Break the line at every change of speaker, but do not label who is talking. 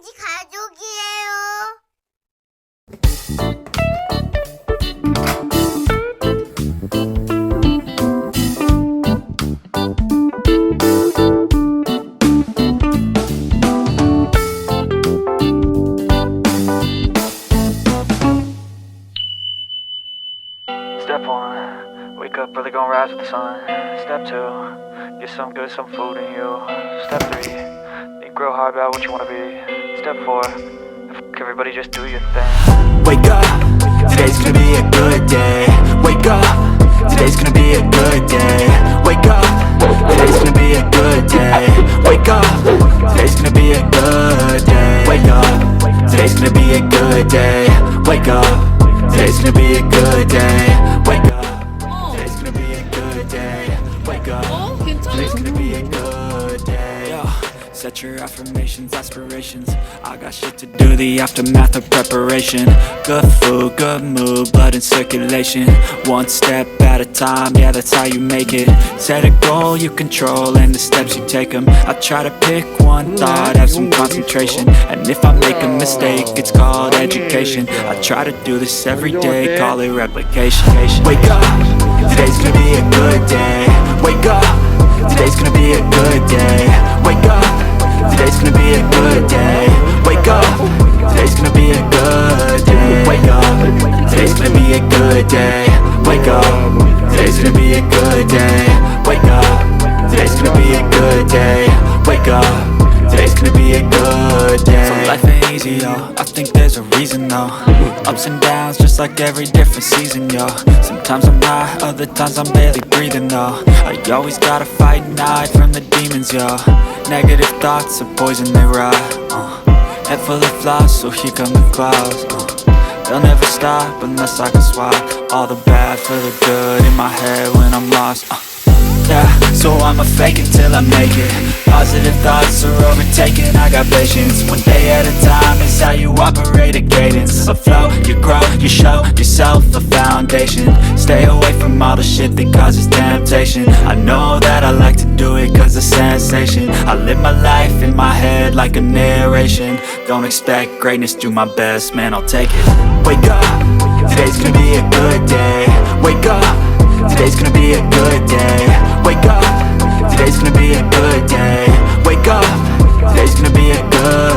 홍시가족이에요.
Step 1, wake up early, gonna rise with the sun. Step 2, get some good, some food in you. Step 3, think real hard about what you wanna be. Step 4, fuck everybody, just do your thing.
Wake up, today's gonna be a good day. Wake up, today's gonna be a good day. Wake up, today's gonna be a good day. Wake up, today's gonna be a good day. Wake up, today's gonna be a good day. Wake up. Today's gonna be a good day. Wake up. Today's gonna be a good day. Wake up. Today's gonna be a good day. Yo, set your affirmations, aspirations. I got shit to do, the aftermath of preparation. Good food, good mood, blood in circulation. One step at a time, yeah, that's how you make it. Set a goal you control and the steps you take them. I try to pick one thought, have some concentration. And if I make a mistake, it's called education. I try to do this every day, call it replication. Wake up, today's gonna be a good day. Wake up, today's gonna be a good day. Wake up, today's gonna be a good day. Wake up, today's gonna be a good day. Wake up, today's gonna be a good day. Wake up, today's gonna be a good day. Wake up, today's gonna be a good day. Wake up, today's gonna be a good day. So life ain't easy, yo, I think there's a reason though. Ups and downs, just like every different season, yo. Sometimes I'm high, other times I'm barely breathing, though. I always gotta fight and hide from the demons, yo. Negative thoughts are poison, they rot. Head full of flies, so here come the clouds. They'll never stop unless I can swap all the bad for the good in my head when I'm lost. Yeah, so I'ma fake it till I make it. Positive thoughts are overtaken, I got patience. One day at a time is how you operate a cadence. A flow, you grow, you show yourself a foundation. Stay away from all the shit that causes temptation. I know that I like to do it cause it's sensation. I live my life in my head like a narration. Don't expect greatness, do my best, man, I'll take it. Wake up, today's gonna be a good day. Wake up, today's gonna be a good day. Wake up, today's gonna be a good day. Wake up, today's gonna be a good